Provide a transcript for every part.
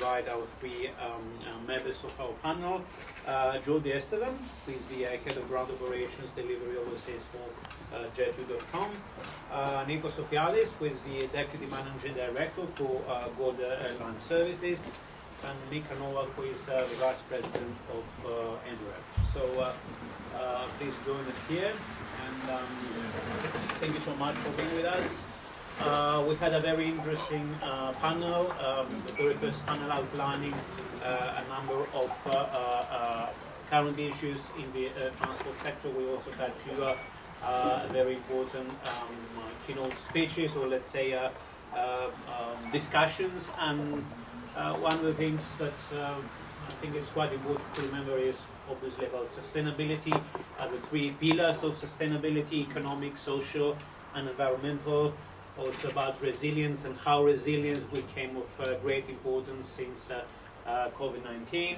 invite our three members of our panel. Jordi, Estevan, who is the Head of Ground Operations Delivery Overseas for Jet2.com. Nikos, Sofiadis, who is the Deputy Managing Director for Goldair Airline Services. And Michal, Nowak, who is the Vice President of Embraer. So please join us here, and thank you so much for being with us. We had a very interesting panel, the very first panel outlining a number of current issues in the transport sector. We also had two very important keynote speeches, or let's say discussions, and one of the things that I think is quite important to remember is obviously about sustainability, the three pillars of sustainability: economic, social, and environmental. Also about resilience and how resilience became of great importance since COVID-19.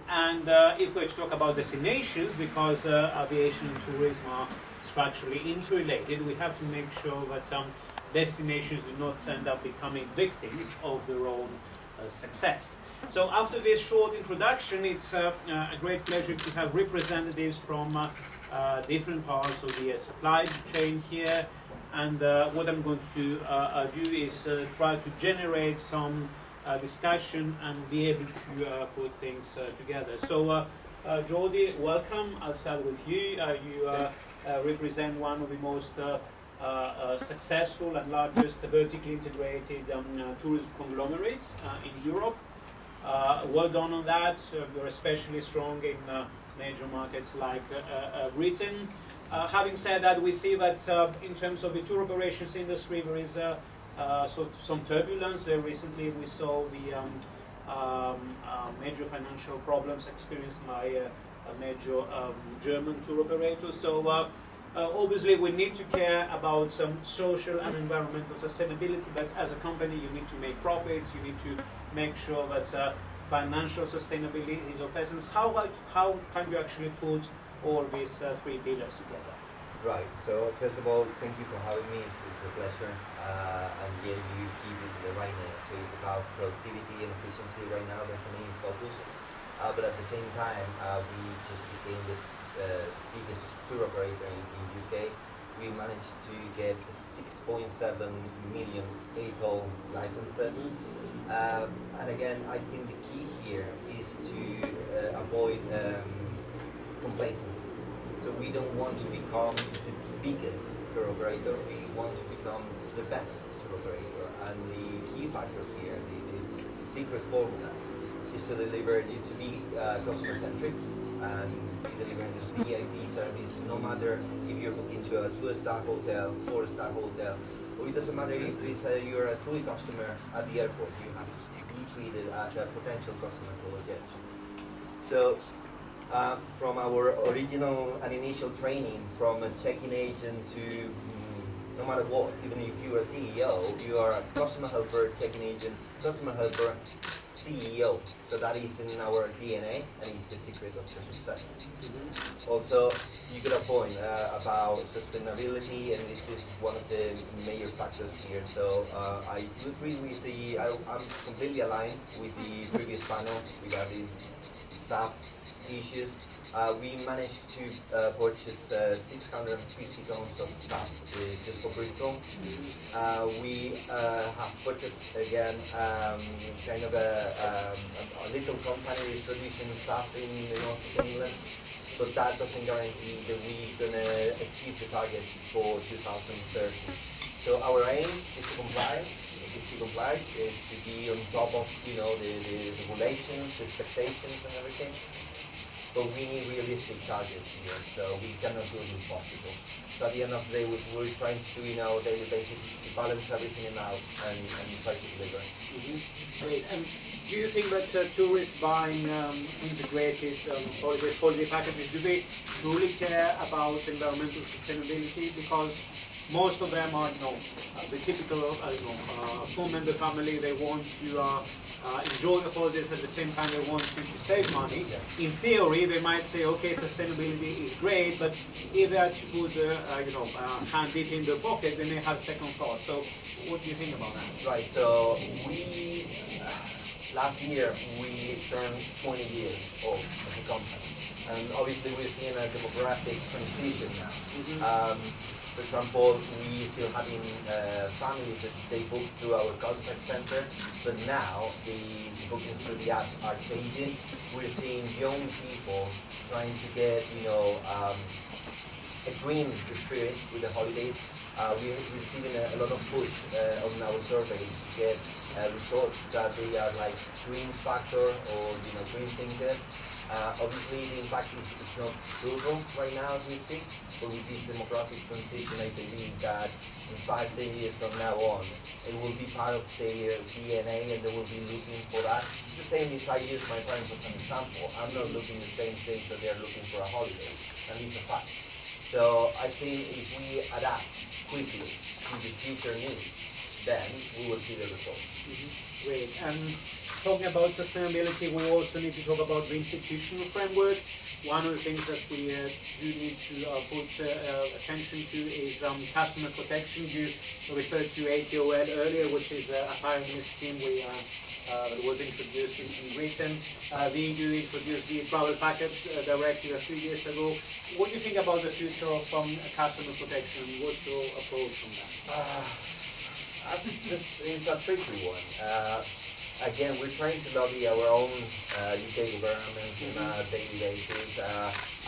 And if we're to talk about destinations, because aviation and tourism are structurally interrelated, we have to make sure that destinations do not end up becoming victims of their own success. So after this short introduction, it's a great pleasure to have representatives from different parts of the supply chain here. And what I'm going to do is try to generate some discussion and be able to put things together. So Jordi, welcome. I'll start with you. You represent one of the most successful and largest vertically integrated tourism conglomerates in Europe. Well done on that. You're especially strong in major markets like Britain. Having said that, we see that in terms of the tour operations industry, there is some turbulence. Very recently, we saw the major financial problems experienced by a major German tour operator. So obviously, we need to care about some social and environmental sustainability, but as a company, you need to make profits, you need to make sure that financial sustainability is of essence. How can you actually put all these three pillars together? Right, so first of all, thank you for having me. It's a pleasure. And yeah, you keep it the right name. So it's about productivity and efficiency right now. That's the main focus. But at the same time, we just became the biggest tour operator in UK. We managed to get 6.7 million ATOL licenses. And again, I think the key here is to avoid complacency. So we don't want to become the biggest tour operator, we want to become the best tour operator. And the key factors here, the secret formula, is to deliver, is to be customer-centric and be delivering this VIP service, no matter if you're booking to a 2-star hotel, 4-star hotel, or it doesn't matter if you're a TUI customer at the airport, you have to be treated as a potential customer for Jet. So from our original and initial training, from a check-in agent to no matter what, even if you're a CEO, you are a customer helper, check-in agent, customer helper, CEO. So that is in our DNA and it's the secret of the success. Also, you got a point about sustainability, and this is one of the major factors here. So I agree with I'm completely aligned with the previous panel regarding staff issues. We managed to purchase 650 tons of staff just for Bristol. We have purchased again kind of a little company producing staff in the north of England, but that doesn't guarantee that we're going to achieve the target for 2030. So our aim is to comply. Is to be on top of the regulations, the expectations, and everything. But we need realistic targets here, so we cannot do it impossible. So at the end of the day, we're trying to do in our daily basis to balance everything out and try to deliver. Great. And do you think that tourists buying integrated holiday packages, do they truly care about environmental sustainability? Because most of them are, the typical full-member family, they want to enjoy the holidays at the same time they want to save money. In theory, they might say, okay, sustainability is great, but if they had to put hand deep in their pocket, they may have second thoughts. So what do you think about that? Right, so last year we turned 20 years old as a company. And obviously we're seeing a demographic transition now. For example, we still having families that they book through our contact center, but now the bookings through the app are changing. We're seeing young people trying to get, a green experience with the holidays. We're receiving a lot of push on our surveys to get results that they are like green factor or green thinkers. Obviously the impact is not brutal right now as we speak, but with this demographic transition I believe that in 5-10 years from now on it will be part of their DNA and they will be looking for that. It's the same if I use my parents as an example. I'm not looking the same things that they're looking for a holiday, and it's a fact. So I think if we adapt quickly to the future needs, then we will see the results. Great. And talking about sustainability, we also need to talk about the institutional framework. One of the things that we do need to put attention to is customer protection. You referred to ATOL earlier, which is a pioneer scheme that was introduced in Britain. The EU introduced the travel package directive a few years ago. What do you think about the future of customer protection? What's your approach on that? It's a tricky one. Again, we're trying to lobby our own UK government on a daily basis.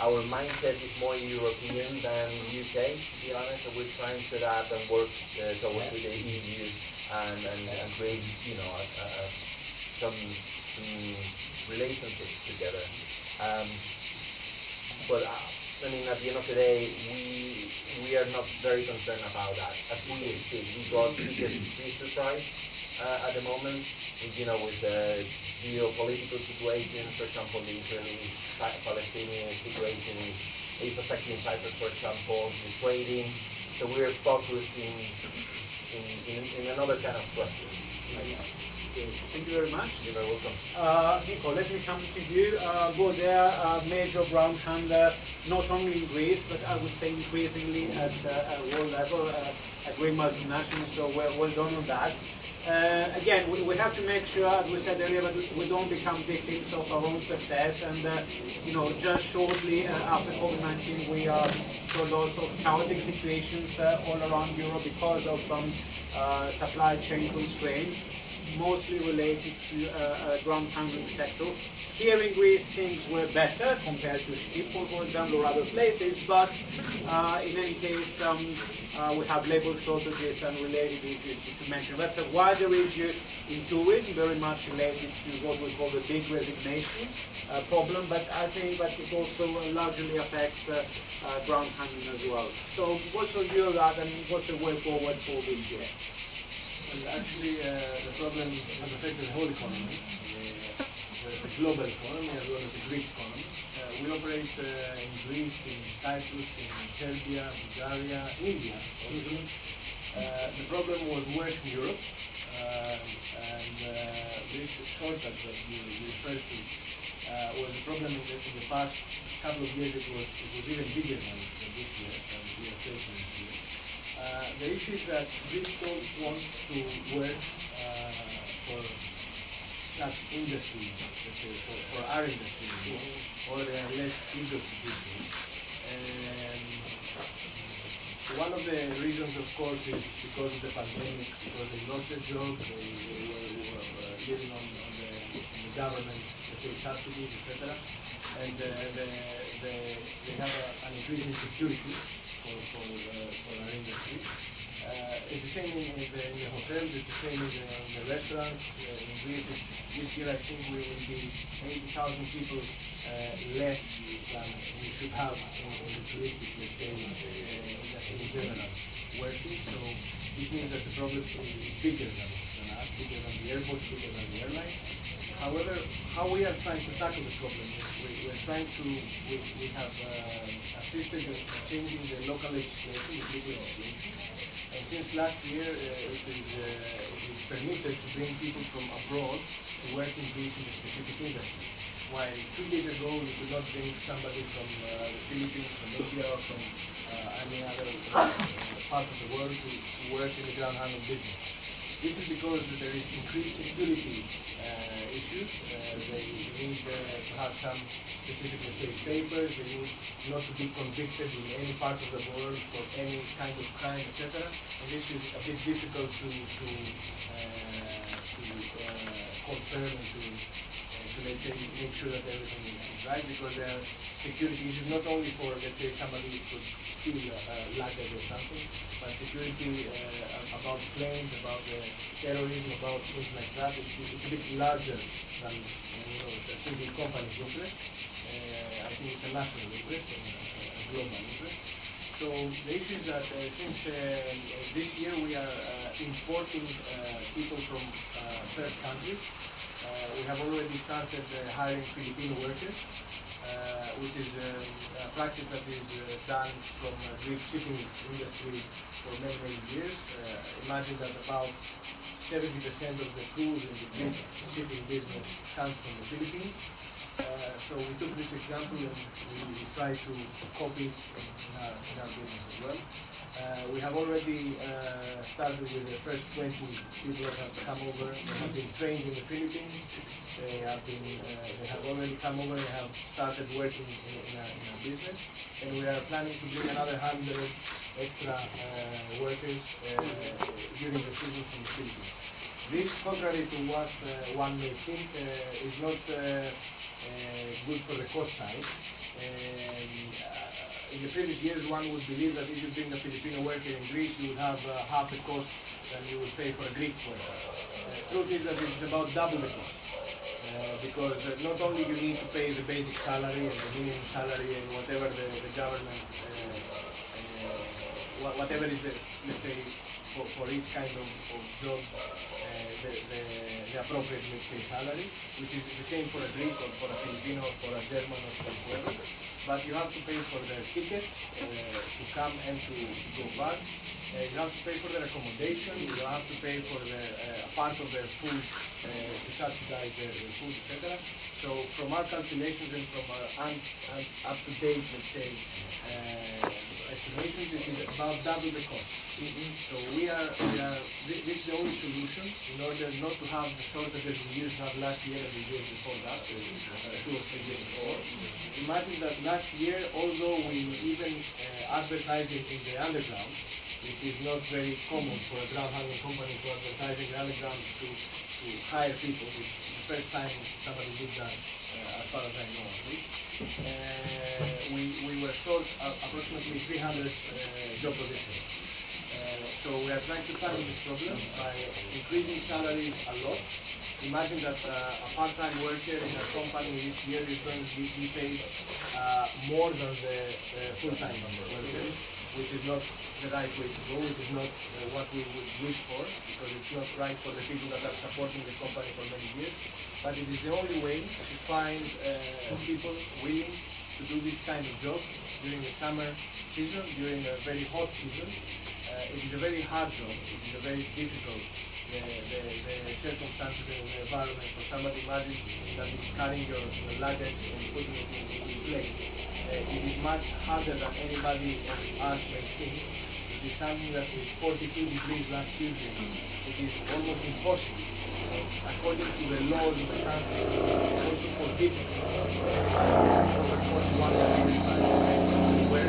Our mindset is more European than UK, to be honest. So we're trying to adapt and work towards the EU and create, some relationships together. But at the end of the day, we are not very concerned about that. As we speak, we got biggest exercise at the moment. With the geopolitical situation, for example, the Israeli-Palestinian situation is affecting Cyprus, for example, the trading. So we're focused in another kind of question. Thank you very much. You're very welcome. Nico, let me come to you. Goldair, major ground handler, not only in Greece, but I would say increasingly at world level, a great multinational, so well done on that. Again, we have to make sure, as we said earlier, that we don't become victims of our own success. And, just shortly after COVID-19, we saw lots of chaotic situations all around Europe because of some supply chain constraints, mostly related to ground handling sector. Here in Greece, things were better compared to Schiphol, for example, or other places, but in any case, we have labor shortages and related issues to mention. That's a wider issue into it, very much related to what we call the big resignation problem, but I think that it also largely affects ground handling as well. So what's your view of that and what's the way forward for this year? Well, actually, the problem has affected the whole economy, the global economy as well as the Greek economy. We operate in Greece, in Cyprus, in Serbia, Bulgaria, India, obviously. The problem was worse in Europe, and this shortage that you referred to was a problem in the past couple of years. It was even bigger than this year, and we are facing this year. The issue is that Greece don't want to work for that industry, let's say, for our industry, or they are less eager to do so. One of the reasons, of course, is because of the pandemic, because they lost their jobs, they were living on the government, let's say, subsidies, etc. And they have an increase in security for our industry. It's the same in the hotels, it's the same in the restaurants. In Greece, this year I think we will be 80,000 people less than we should have in the touristic, let's say, in general working. So it means that the problem is bigger than us, bigger than the airport, bigger than the airline. However, how we are trying to tackle the problem is we're trying to, we have assisted in changing the local legislation, the legal legislation. And since last year, it is permitted to bring people from abroad to work in Greece in a specific industry. While 2 years ago, we could not bring somebody from the Philippines, from India, or from any other part of the world to work in the ground handling business. This is because there is increased security issues They need to have some specific, let's say, papers. They need not to be convicted in any part of the world for any kind of crime, etc. And this is a bit difficult to confirm and to let's say make sure that everything is right, because there are security issues not only for, let's say, somebody could steal luggage or something, but security about planes, about terrorism, about things like that. It's a bit larger than a single company's interest. I think it's a national interest and a global interest. So the issue is that since this year we are importing people from third countries, we have already started hiring Filipino workers, which is a practice that is done from the Greek shipping industry for many, many years. Imagine that about 70% of the crews in the Greek shipping business comes from the Philippines. So we took this example and we try to copy it in our business as well. We have already started with the first 20 people that have come over. They have been trained in the Philippines. They have already come over and have started working in our business. And we are planning to bring another 100 extra workers during the season from the Philippines. This, contrary to what one may think, is not good for the cost side. In the previous years, one would believe that if you bring a Filipino worker in Greece, you would have half the cost than you would pay for a Greek worker. Truth is that it's about double the cost. Because not only you need to pay the basic salary and the minimum salary and whatever the government, whatever is the, let's say, for each kind of job, the appropriate, let's say, salary, which is the same for a Greek or for a Filipino or for a German or for whoever. But you have to pay for their ticket to come and to go back. You have to pay for their accommodation. You have to pay for part of their food to subsidize their food, etc. So from our calculations and from our up-to-date, let's say, estimations, this is about double the cost. So this is the only solution in order not to have the shortages we used to have last year and the years before that, 2 or 3 years before. Imagine that last year, although we even advertised in the underground, which is not very common for a ground handling company to advertise in the underground to hire people. It's the first time somebody did that, as far as I know at least. We were short approximately 300 job positions. So we are trying to tackle this problem by increasing salaries a lot. Imagine that a part-time worker in a company this year is going to be paid more than the full-time workers, which is not the right way to go. It is not what we would wish for, because it's not right for the people that are supporting the company for many years. But it is the only way to find people willing to do this kind of job during the summer season, during a very hot season. It is a very hard job. It is a very difficult. The circumstances and the environment for somebody, imagine that is carrying your luggage and putting it in place. It is much harder than anybody else may think. It is something that is 42 degrees last Tuesday. It is almost impossible. According to the laws of the country, it is also forbidden. Over 41 degrees where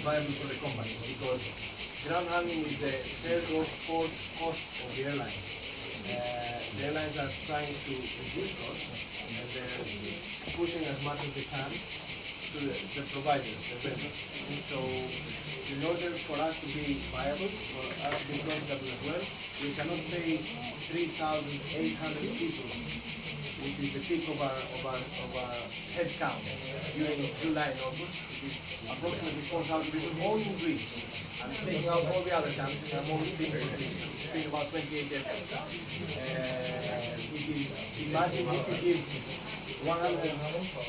viable for the company, because ground handling is the third or fourth cost of the airline. The airlines are trying to reduce costs, and pushing as much as they can to the providers, the vendors. So in order for us to be viable, for us to be profitable as well, we cannot pay 3,800 people, which is the peak of our head count during July and August. It is approximately 4,000 people only in Greece. I'm taking out all the other countries. I'm only speaking about 28 airports. Imagine if you give 100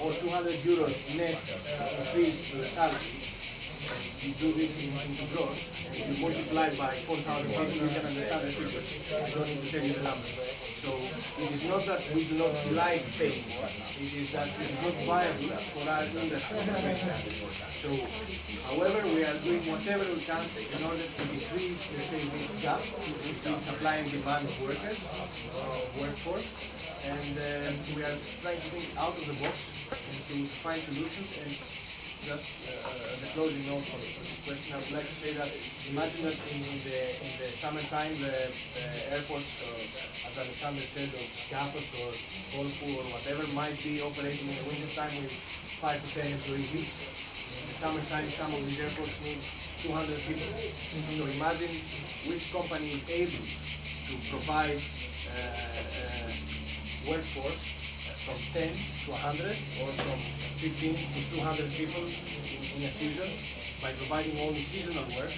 or 200 euros net increase to the salary, you do this in gross, and if you multiply by 4,000 people, you can understand the figures. I don't need to tell you the numbers. So it is not that we do not like paying more, it is that it is not viable for our industry. So, however, we are doing whatever we can in order to decrease, let's say, this gap between supply and demand of workers, workforce, and we are trying to think out of the box and to find solutions. And just the closing note for this question, I would like to say that imagine that in the summertime, the airports, as Alexander said, of Chiapas or Corfu or whatever, might be operating in the wintertime with 5 to 10 employees each. Summertime, some of these airports need 200 people. So imagine which company is able to provide workforce from 10 to 100 or from 15 to 200 people in a season by providing only seasonal work.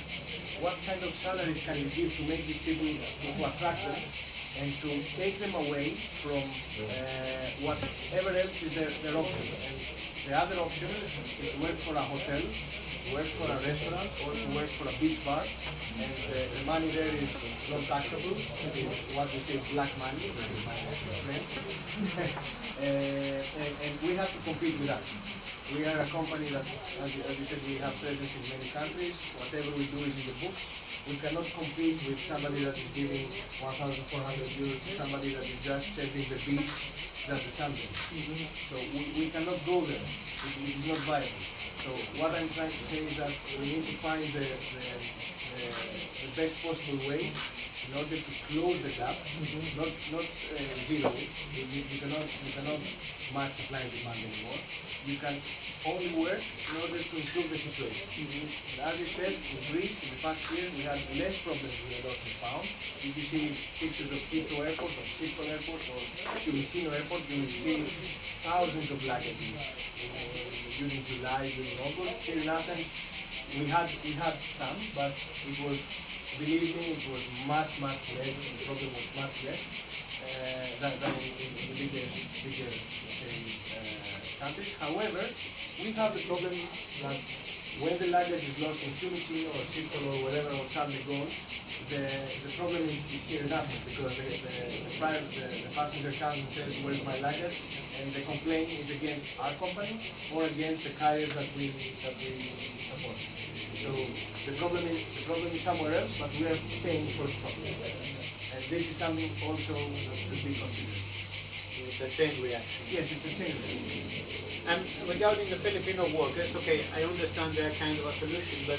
What kind of salaries can you give to make these people, to attract them and to take them away from whatever else is their option? And the other option is to work for a hotel, work for a restaurant, or to work for a beach bar. And the money there is not taxable. It is what we say black money. And we have to compete with that. We are a company that, as you said, we have presence in many countries. Whatever we do is in the books. We cannot compete with somebody that is giving 1,400 euros to somebody that is just serving the beach that's the champion. So we cannot go there. It is not viable. So what I'm trying to say is that we need to find the best possible way in order to close the gap, not zero. You cannot match supply and demand anymore. You can only work in order to improve the situation. And as you said, in Greece, in the past year, we had less problems with the loss of pound. If you see pictures of Quito Airport, or Schiphol Airport, or Fiumicino Airport, you will see thousands of luggage during July, during August. Here in Athens, we had some, but it was, believe me, it was much less. The problem was much less than in the bigger countries. However, we have the problem that when the luggage is lost in Fiumicino or Schiphol or wherever, or Charles de Gaulle, the problem is here in Athens, because the passenger comes and says, where's my luggage? And the complaint is against our company or against the carriers that we support. So the problem is somewhere else, but we are paying for the problem. And this is something also that should be considered. It's a chain reaction. Yes, it's a chain reaction. And regarding the Filipino workers, okay, I understand they're kind of a solution, but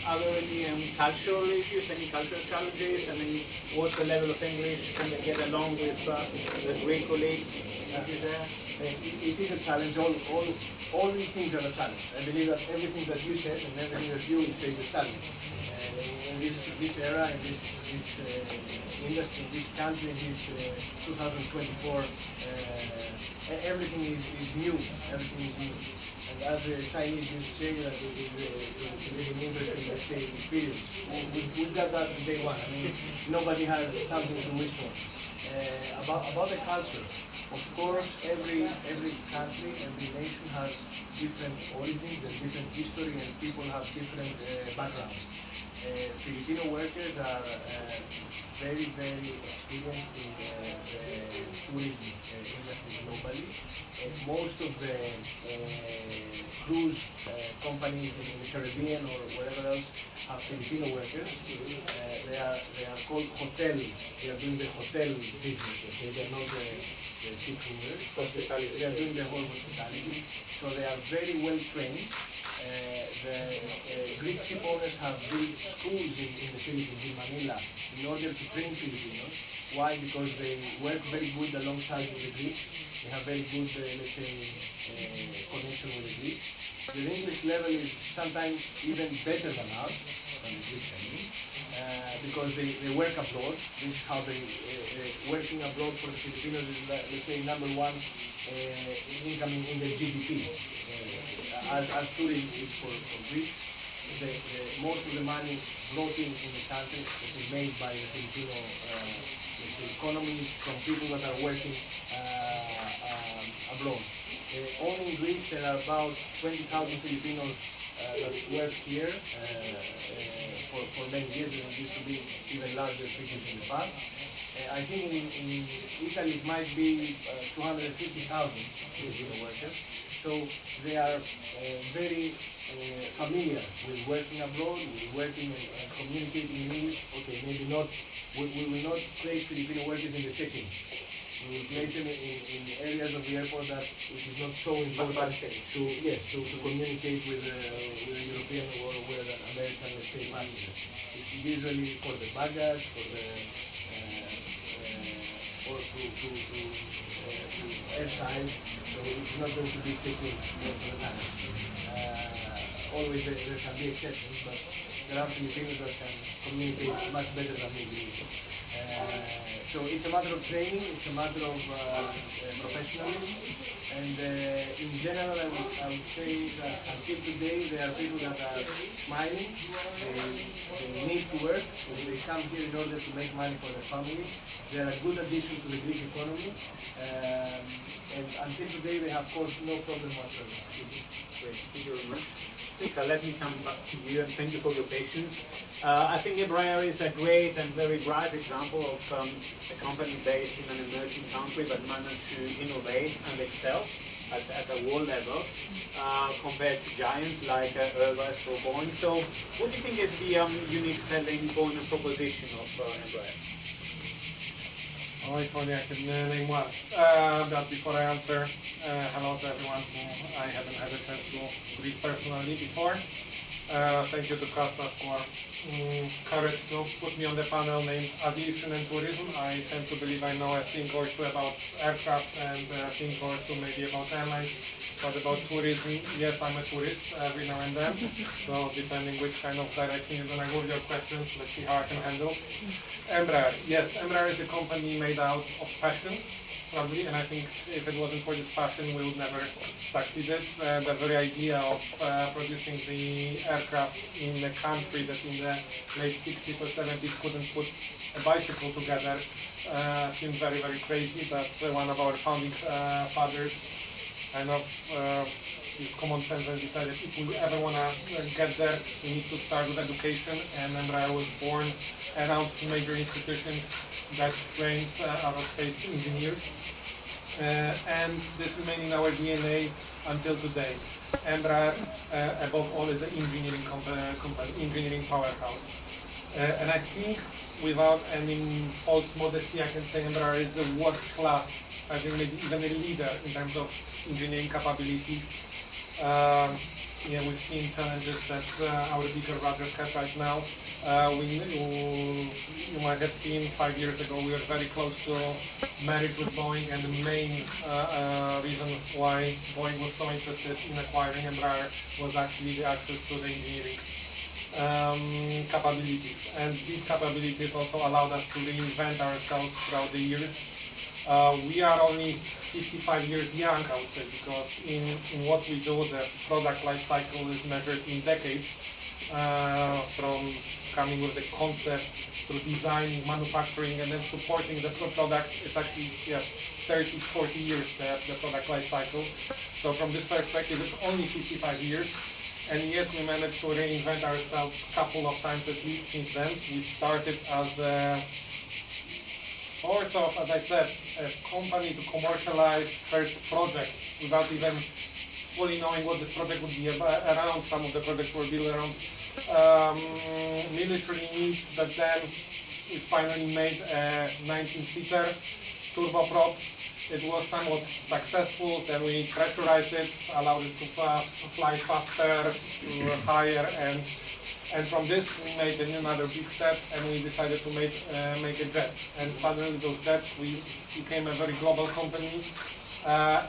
are there any cultural issues, any cultural challenges? I mean, what's the level of English? Can they get along with Greek colleagues? It is a challenge. All these things are a challenge. I believe that everything that you said and everything that you say is a challenge. In this era, in this industry, in this country, in this 2024, everything is new. Everything is new. And as the Chinese used to say, that it is an interesting, let's say, experience. We got that from day one. I mean, nobody has something to wish for. About the culture, of course, every country, every nation has different origins and different history, and people have different backgrounds. Filipino workers are very experienced in the tourism industry globally. Most of the cruise companies in the Caribbean or wherever else have Filipino workers. They are called hotel. They are doing the hotel business. Okay? They are not the seafarers. Hospitality. They are doing the whole hospitality. So they are very well trained. The Greek ship owners have built schools in the Philippines, in Manila, in order to train Filipinos. Why? Because they work very good alongside with the Greeks. They have very good, let's say, level is sometimes even better than us, than the Greek company, because they work abroad. This is how they working abroad for the Filipinos is, let's say, number one income in the GDP. As tourism is for Greece, most of the money brought in the country is made by the Filipino economy from people that are working abroad. Only in Greece there are about 20,000 Filipinos that work here for many years, and it used to be even larger figures in the past. I think in Italy it might be 250,000 Filipino workers. So they are very familiar with working abroad, with working and communicating in English. Okay, maybe not, we will not place Filipino workers in the check-in. We will place them in areas of the airport that it is not so important to communicate with the European or with the American, let's say, passenger. It's usually for the baggage, for the or to airside, so it's not going to be taken most of the time. Always there can be exceptions, but there are Filipinos that can communicate much better than me. So it's a matter of training, it's a matter of professionalism, and in general I would say that until today there are people that are smiling, they need to work, they come here in order to make money for their families. They are a good addition to the Greek economy, and until today they have caused no problem whatsoever. Great, thank you very much. Michal, let me come back to you and thank you for your patience. I think Embraer is a great and very bright example of a company based in an emerging country but managed to innovate and excel at a world level compared to giants like Airbus or Boeing. So what do you think is the unique selling point and proposition of Embraer? If only I could name one. But before I answer, hello to everyone who I haven't had a chance to greet personally before. Thank you to Kostas for courage to put me on the panel named Aviation and Tourism. I tend to believe I know a thing or two about aircraft and a thing or two maybe about airlines. But about tourism, yes, I'm a tourist every now and then. So depending which kind of direction you're going to move your questions, let's see how I can handle. Embraer. Yes, Embraer is a company made out of passion, probably, and I think if it wasn't for this passion, we would never succeeded. The very idea of producing the aircraft in a country that in the late 60s or 70s couldn't put a bicycle together seems very, very crazy. But one of our founding fathers kind of used common sense and decided if we ever want to get there, we need to start with education, and Embraer was born around two major institutions that trains aerospace engineers, and this remains in our DNA until today. Embraer, above all, is an engineering company, engineering powerhouse. And I think, without any false modesty, I can say Embraer is the world class, I think maybe even a leader in terms of engineering capabilities. We've seen challenges that our bigger brothers have right now. You might have seen 5 years ago we were very close to marriage with Boeing, and the main reason why Boeing was so interested in acquiring Embraer was actually the access to the engineering capabilities. And these capabilities also allowed us to reinvent ourselves throughout the years. We are only 55 years young, I would say, because in what we do, the product life cycle is measured in decades, from coming with the concept through designing, manufacturing, and then supporting the product. It's actually 30, 40 years, the product life cycle. So from this perspective, it's only 55 years. And yet we managed to reinvent ourselves a couple of times at least since then. We started as a sort of, as I said, a company to commercialize first projects without even fully knowing what this project would be around. Some of the projects were built around military needs, but then we finally made a 19-seater turboprop. It was somewhat successful, then we pressurized it, allowed it to fly faster, higher, and from this we made another big step, and we decided to make a jet. And suddenly those jets, we became a very global company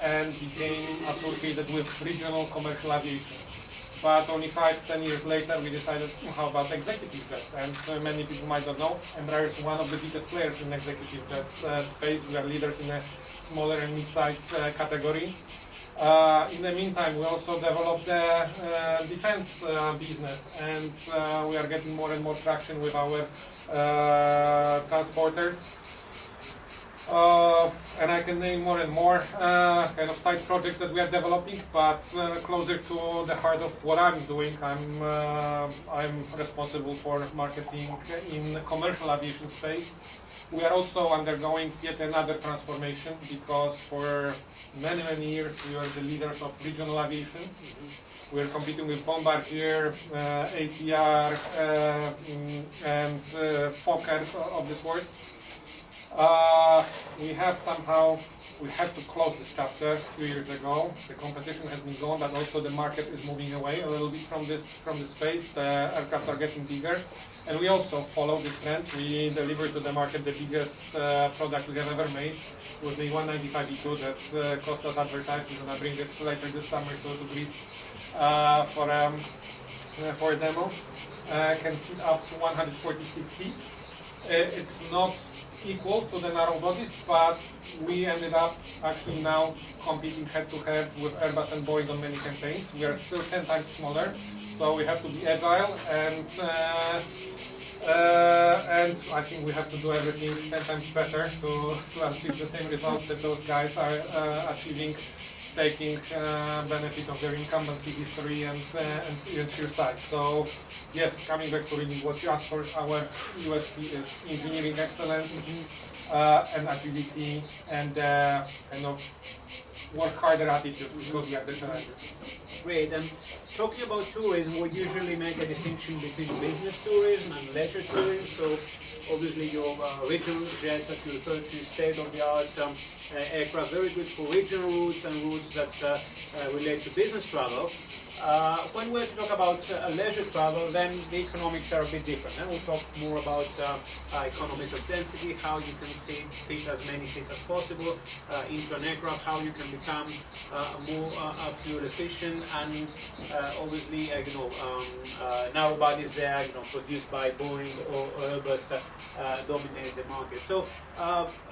and became associated with regional commercial aviation. but only 5-10 years later we decided, how about executive jets? And many people might not know, Embraer is one of the biggest players in executive jet space. We are leaders in a smaller and mid-sized category. In the meantime, we also developed the defense business, and we are getting more and more traction with our transporters. And I can name more and more kind of side projects that we are developing, but closer to the heart of what I'm doing, I'm responsible for marketing in the commercial aviation space. We are also undergoing yet another transformation because for many years we were the leaders of regional aviation. We are competing with Bombardier, ATR, and Fokker of this world. We had to close this chapter a few years ago. The competition has been gone, but also the market is moving away a little bit from this space. The aircraft are getting bigger, and we also follow this trend. We deliver to the market the biggest product we have ever made with the 195 E2 that cost us advertising. We're gonna bring it later this summer to Greece for a demo. Can fit up to 146 seats. It's not equal to the narrow bodies, but we ended up actually now competing head-to-head with Airbus and Boeing on many campaigns. We are still 10 times smaller, so we have to be agile, and I think we have to do everything 10 times better to achieve the same results that those guys are achieving, taking benefit of their incumbency history and sheer size. So yes, coming back to really what you asked for, our USP is engineering excellence and agility and kind of work harder attitude because we are the challengers. Great. And talking about tourism, we usually make a distinction between business tourism and leisure tourism. So obviously your regional jets that you refer to, state-of-the-art aircraft, very good for regional routes and routes that relate to business travel. When we talk about leisure travel, then the economics are a bit different. And we'll talk more about economies of density, how you can fit as many seats as possible into an aircraft, how you can become more fuel efficient, and obviously, narrow bodies there, produced by Boeing or Airbus dominate the market. So,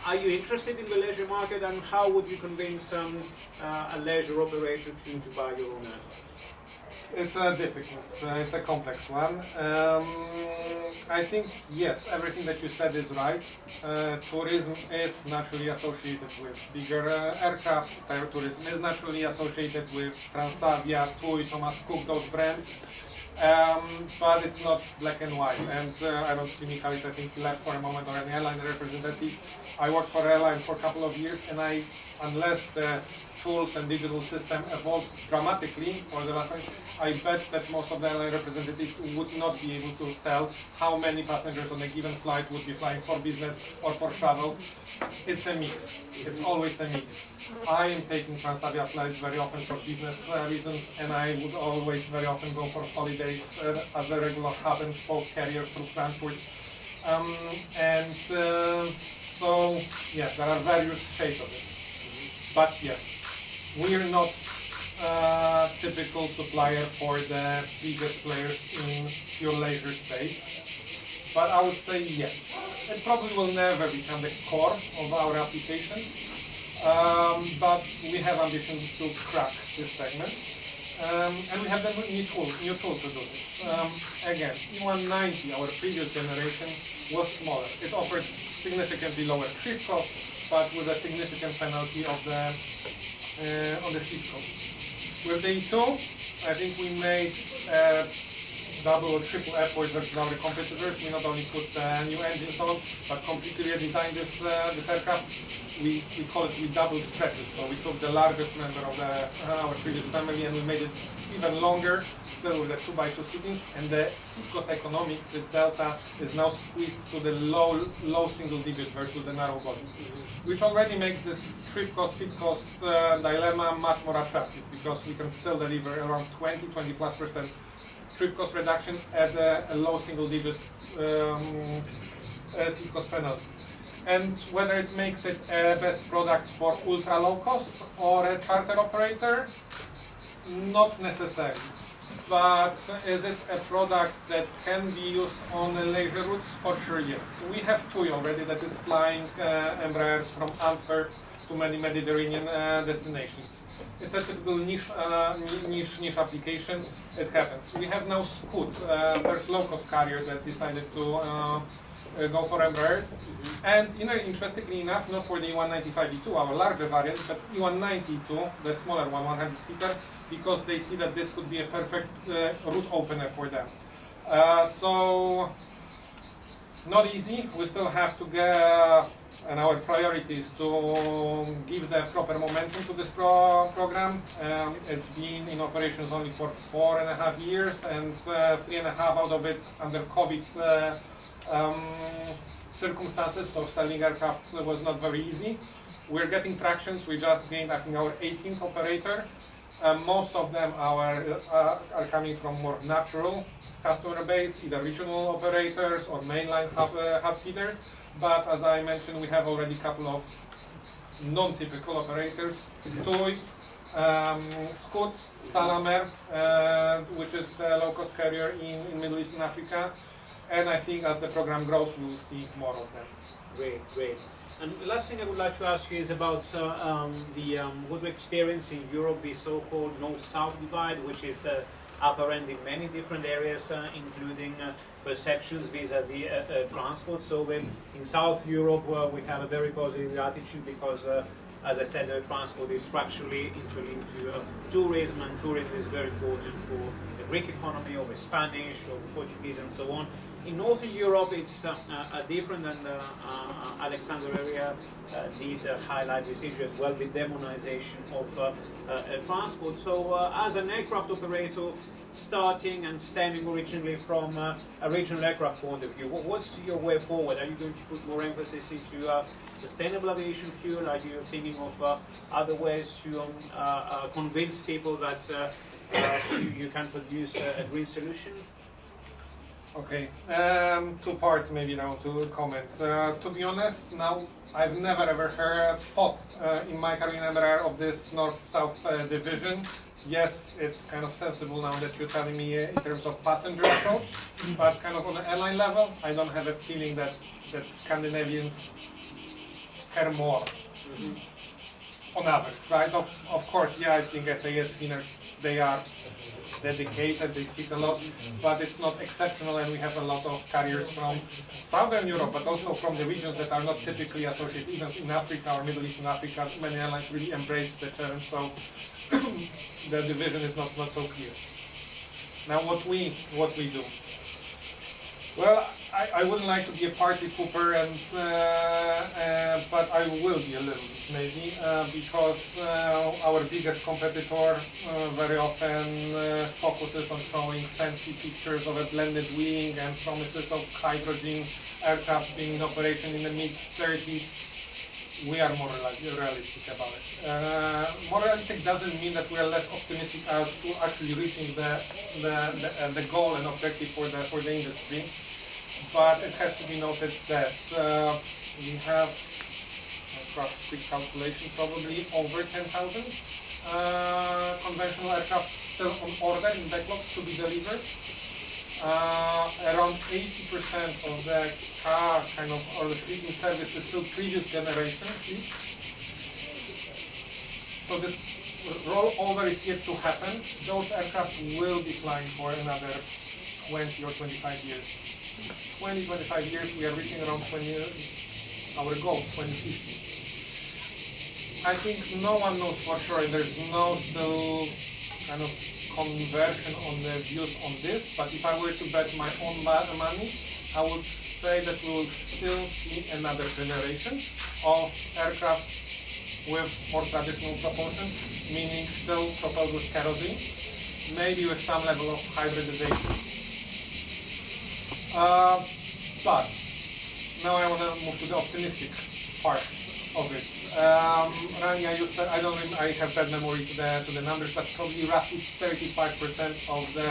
are you interested in the leisure market, and how would you convince a leisure operator to buy your own aircraft? It's difficult. It's a complex one. I think, yes, everything that you said is right. Tourism is naturally associated with bigger aircraft. Tourism is naturally associated with Transavia, TUI, Thomas Cook, those brands. But it's not black and white. And I don't see Michal, I think he left for a moment, or an airline representative. I worked for Airline for a couple of years, and unless the tools and digital system evolved dramatically for the last time, I bet that most of the airline representatives would not be able to tell how many passengers on a given flight would be flying for business or for travel. It's a mix. It's always a mix. I am taking Transavia flights very often for business reasons, and I would always very often go for holidays as a regular hub and spoke carrier through Frankfurt. So, yes, there are various shades of it. But yes, we are not typical supplier for the biggest players in pure leisure space. But I would say yes. It probably will never become the core of our application. But we have ambitions to crack this segment. And we have the new tool to do this. Again, E190, our previous generation, was smaller. It offered significantly lower trip costs, but with a significant penalty of on the seat cost. With the E2, I think we made double or triple effort versus our competitors. We not only put new engines on, but completely redesigned this aircraft. We call it, we double stretched it. So we took the largest member of our previous family and we made it even longer, still with the 2x2 seating. And the seat cost economics, the delta, is now squeezed to the low single digit versus the narrow body, which already makes this trip cost, seat cost dilemma much more attractive, because we can still deliver around 20+% trip cost reduction at a low single digit seat cost penalty. And whether it makes it a best product for ultra low cost or a charter operator, not necessarily. but is it a product that can be used on leisure routes? For sure, yes. We have TUI already that is flying Embraers from Antwerp to many Mediterranean destinations. It's a typical niche application. It happens. We have now Scoot. There's low-cost carrier that decided to go for Embraers. And interestingly enough, not for the E195-E2, our larger variant, but E190-E2, the smaller one, 100-seater, because they see that this could be a perfect route opener for them. So, not easy. We still have to get, and our priority is to give the proper momentum to this program. It's been in operations only for 4.5 years, and 3.5 out of it under COVID circumstances, so selling aircraft was not very easy. We're getting tractions. We just gained, I think, our 18th operator. Most of them are coming from more natural customer base, either regional operators or mainline hub feeders. But as I mentioned, we have already a couple of non-typical operators. TUI, Scoot, Salamer, which is the low-cost carrier in Middle East and Africa. And I think as the program grows, we will see more of them. Great, great. And the last thing I would like to ask you is about what we experience in Europe, the so-called North-South divide, which is apparent in many different areas, including perceptions vis-à-vis transport. So in South Europe, we have a very positive attitude because, as I said, transport is structurally interlinked to tourism, and tourism is very important for the Greek economy, or the Spanish, or the Portuguese, and so on. In Northern Europe, it's different, and Alexander area did highlight this issue as well, the demonization of transport. So as an aircraft operator, starting and stemming originally from a regional aircraft point of view, what's your way forward? Are you going to put more emphasis into sustainable aviation fuel? Are you thinking of other ways to convince people that you can produce a green solution? Okay, two parts maybe now to comment. To be honest, now I've never ever thought in my career in Embraer of this North-South division. Yes, it's kind of sensible now that you're telling me in terms of passenger approach, but kind of on the airline level, I don't have a feeling that Scandinavians care more on average, right? Of course, yeah, I think SAS winners, they are dedicated, they speak a lot, but it's not exceptional, and we have a lot of carriers from Southern Europe, but also from the regions that are not typically associated, even in Africa or Middle East and Africa. Many airlines really embrace the term, so the division is not so clear. Now what we do. Well, I wouldn't like to be a party pooper, and but I will be a little bit maybe, because our biggest competitor very often focuses on showing fancy pictures of a blended wing and promises of hydrogen aircraft being in operation in the mid-30s. We are more realistic about it. More realistic doesn't mean that we are less optimistic as to actually reaching the goal and objective for the industry. But it has to be noted that we have, quick calculation, probably over 10,000 conventional aircraft still on order in backlog to be delivered. Around 80% of the car or the fleet in service is still previous generation fleet. So this rollover is yet to happen. Those aircraft will be flying for another 20 or 25 years. 20, 25 years, we are reaching around our goal, 2050. I think no one knows for sure, and there's no still kind of conversion on the views on this, but if I were to bet my own money, I would say that we will still see another generation of aircraft with more traditional propulsion, meaning still propelled with kerosene, maybe with some level of hybridization. But now I want to move to the optimistic part of it. Rania, you said, I have bad memory to the numbers, but probably roughly 35% of the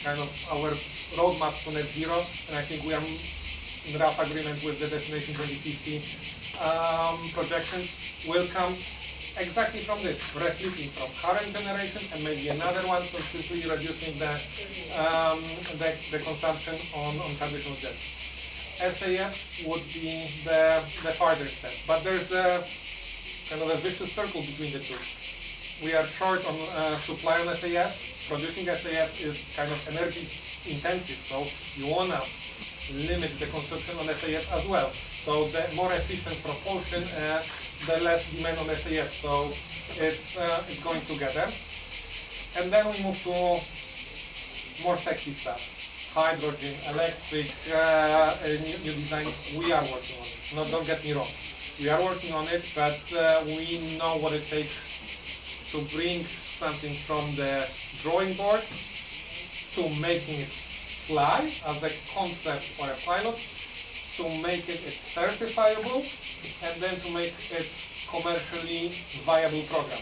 kind of our roadmap to net zero, and I think we are in rough agreement with the Destination 2050 projections, will come exactly from this, refleeting from current generation and maybe another one, so simply reducing the consumption on traditional jets. SAF would be the farther step, but there's a kind of a vicious circle between the two. We are short on supply on SAF. Producing SAF is kind of energy intensive, so you want to limit the consumption on SAF as well. So the more efficient propulsion, the less demand on SAF. So it's going together. And then we move to more sexy stuff. Hydrogen, electric, new design. We are working on it. No, don't get me wrong. We are working on it, but we know what it takes to bring something from the drawing board to making it fly as a concept or a pilot, to make it certifiable, and then to make it commercially viable program.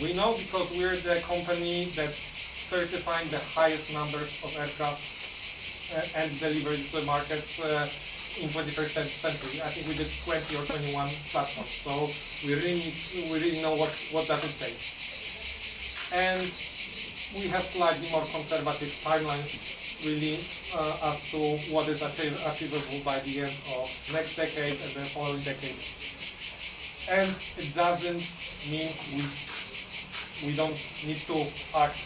We know because we're the company that's certifying the highest numbers of aircraft and delivering to the market in 21st century. I think we did 20 or 21 platforms. So we really know what does it take. And we have slightly more conservative timelines, really, as to what is achievable by the end of next decade and the following decade. And it doesn't mean we don't need to act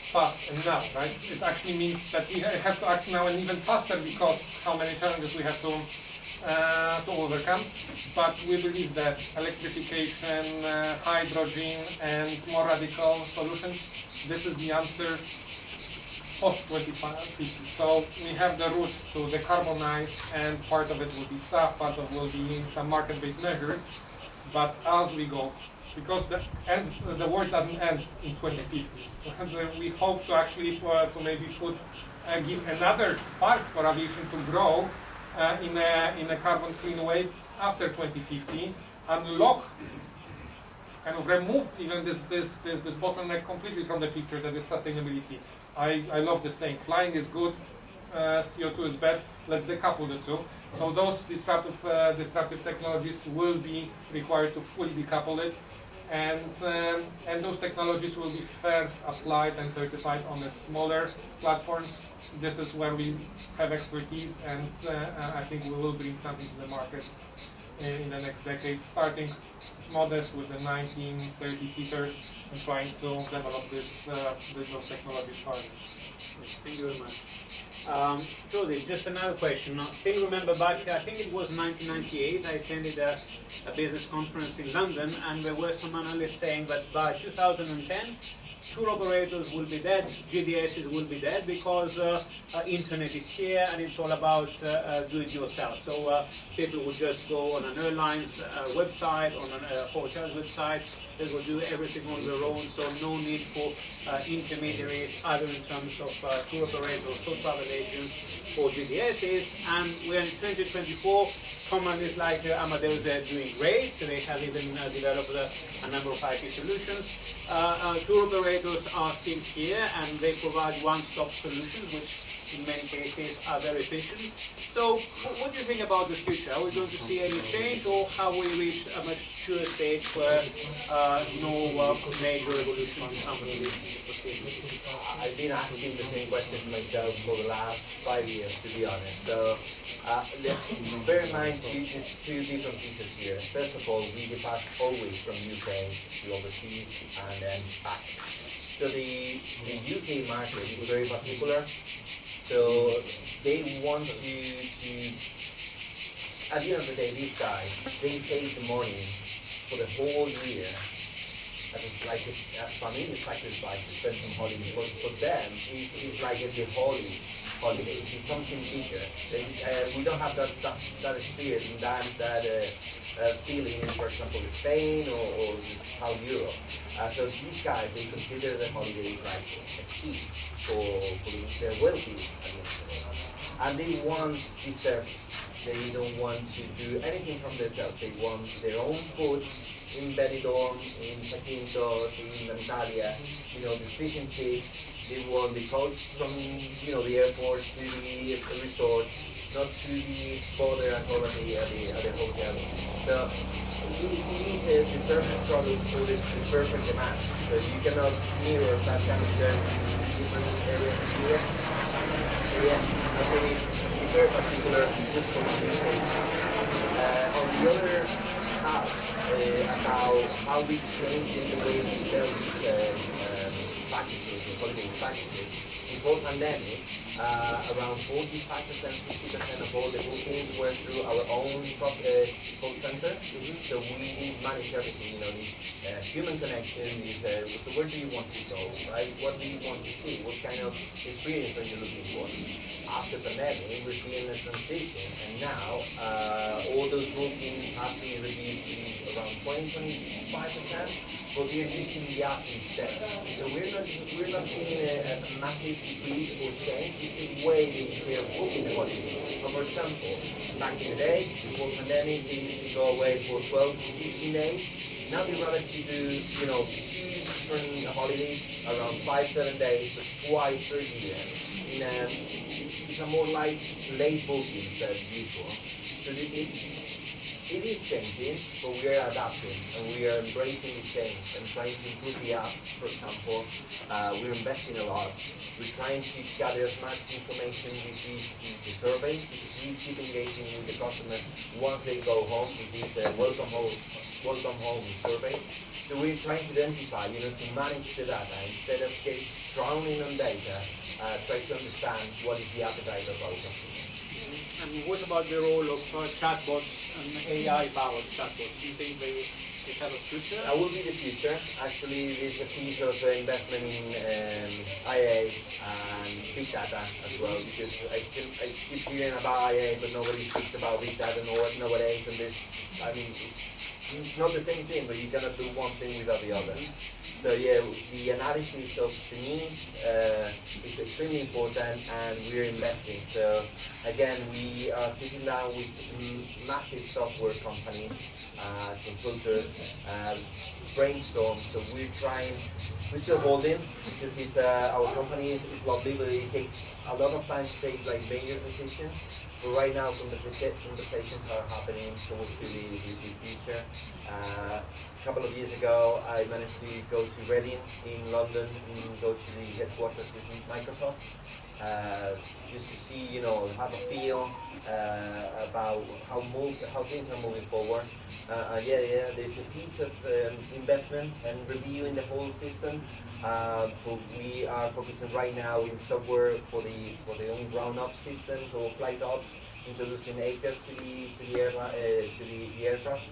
fast and now, right? It actually means that we have to act now and even faster because how many challenges we have to overcome. But we believe that electrification, hydrogen, and more radical solutions, this is the answer post-2050. So we have the route to decarbonize, and part of it will be SAF, part of it will be some market-based measures. But as we go, because the world doesn't end in 2050, we hope to actually to maybe give another spark for aviation to grow in a carbon clean way after 2050, unlock, kind of remove even this bottleneck completely from the picture, that is sustainability. I love the saying, flying is good, CO2 is bad, let's decouple the two. So those disruptive technologies will be required to fully decouple it, and those technologies will be first applied and certified on a smaller platforms. This is where we have expertise, and I think we will bring something to the market in the next decade, starting modest with the 1930-seaters and trying to develop those technologies further. Thank you very much. Jordi, just another question. I still remember back, I think it was 1998, I attended a business conference in London, and there were some analysts saying that by 2010, tour operators will be dead, GDSs will be dead, because internet is here and it's all about do it yourself. So people would just go on an airline's website, on a hotel's website, they will do everything on their own, so no need for intermediaries, either in terms of tour operators or travel agents or GDSs. And we're in 2024, companies like Amadeus are doing great, they have even developed a number of IP solutions. Tour operators are still here and they provide one-stop solutions, which in many cases are very efficient. So what do you think about the future? Are we going to see any change, or have we reached a mature stage where no major revolution comes in this? I've been asking the same question myself for the last 5 years, to be honest. So let's bear in mind two different pieces here. First of all, we depart always from UK to overseas and then back. So the UK market is very particular. So they want you to, at the end of the day, these guys, they take the money for the whole year. And it's like a family sacrifice to spend some holiday. But for them, it's like the holy holiday. It's something bigger. We don't have that experience and that feeling in, for example, Spain or South Europe. So these guys, they consider the holiday like a key for their wealthy administrators. And they want service. They don't want to do anything from themselves. They want their own food in Benidorm, in Zakynthos, in Italia, the fish and chips. They want the coach from, the airport to the resort, not to the border and all at the hotel. So It is the perfect product for the perfect demand. So you cannot mirror that kind of journey in different areas of Europe. So yeah, I think it's very particular good for communication. On the other half, about how we change in the way we sell these packages, the holiday packages. Before pandemic, around 45%, 50% of all the bookings were through our own call center. So we didn't manage everything, this human connection, so where do you want to go, right? What do you want to see? What kind of experience are you looking for? After pandemic, we're seeing a transition, and now all those bookings have been reduced to around 20-25%, but we are using the app instead. So we're not seeing a massive decrease or change. It's the way they are booking the holiday. So for example, back in the day, before pandemic, they used to go away for 12 to 15 days. Now they rather to do, two different holidays, around 5-7 days, but twice per year. It's a more like late bookings than usual. So it is changing, but we are adapting and we are embracing the change and trying to improve the app. For example, we're investing a lot. We're trying to gather as much information with the surveys, because we keep engaging with the customers once they go home with this welcome home survey. So we're trying to identify, to manage the data instead of drowning on data. Try to understand what is the appetite of our customers. And what about the role of chatbots and AI-powered chatbots? Do you think they have a future? That will be the future. Actually, there's a piece of investment in IA and big data as well, because I keep hearing about IA, but nobody speaks about big data nowadays. And it's not the same thing, but you cannot do one thing without the other. So yeah, the analysis of the needs is extremely important, and we're investing. So again, we are sitting down with massive software companies, consultants, brainstorm. So we're still holding, because our company is lovely, but it takes a lot of time to take major decisions. But right now, conversations are happening towards the future. A couple of years ago, I managed to go to Reading in London and go to the headquarters with Microsoft, just to see, have a feel about how things are moving forward. There's a piece of investment and reviewing the whole system. We are focusing right now in software for the own ground-up systems or flight ops, introducing ACAS to the aircraft.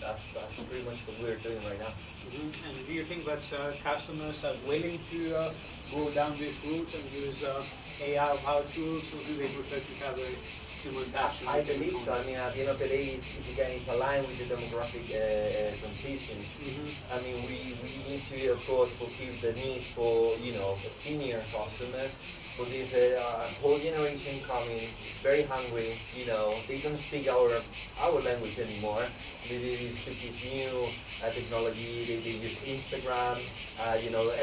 That's pretty much what we're doing right now. And do you think that customers are willing to go down this route and use AI-powered tools, or do they prefer to have a human touch? I believe so. At the end of the day, it's aligned with the demographic transition. We need to, of course, fulfill the needs for, senior customers. But there's a whole generation coming, very hungry, they don't speak our language anymore. They use this new technology, they use Instagram,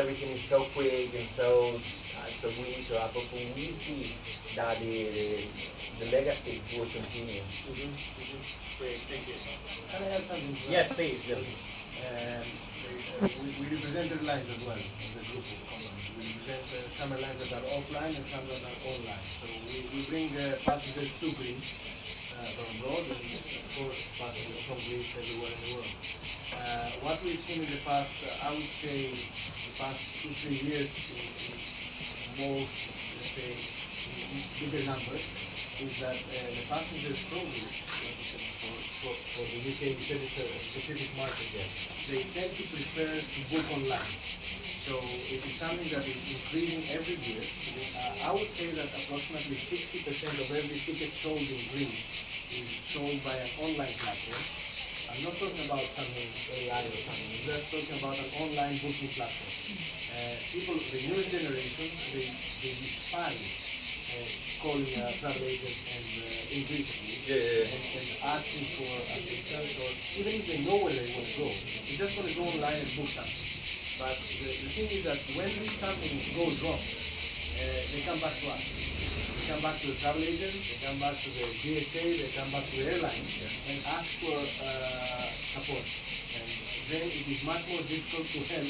everything is so quick and so we need to Apple. But we see that the legacy will continue. Great, thank you. Can I add something? Yes, please. We represent airlines as well, as a group of companies. We represent some airlines that are offline and some that are online. So we bring passengers to Greece from abroad, and of course passengers from Greece everywhere in the world. What we've seen in the past, I would say, the past 2-3 years, in most, let's say, bigger numbers, is that the passengers from Greece, for the UK, we said it's a specific market there, they tend to prefer to book online. So it is something that is increasing every year. I would say that approximately 60% of every ticket sold in Greece is sold by an online platform. I'm not talking about something AI or something. I'm just talking about an online booking platform. People, the newer generation, they despise calling a travel agent and in Greece and asking for assistance, or even if they know where they want to go, they just want to go online and book something. But the thing is that when something goes wrong, they come back to us. come back to the travel agent, they come back to the GSA, they come back to the airline and ask for support. And then it is much more difficult to help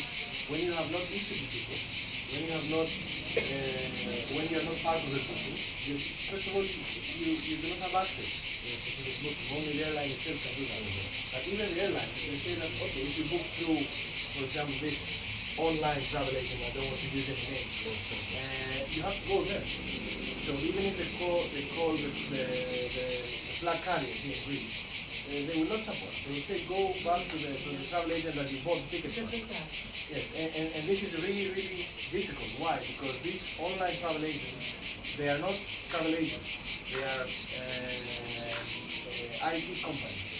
when you have not issued the ticket, when you have not, when you are not part of the system. First of all, you do not have access to the booking. Only the airline itself can do that. But even the airline, they say that, okay, if you book through, for example, this online travel agent, I don't want to use any name, you have to go there. So even if they call the flag carrier here in Greece, they will not support. They will say, go back to the travel agent that you bought the ticket from. Yes, and this is really, really difficult. Why? Because these online travel agents, they are not travel agents. They are IT companies.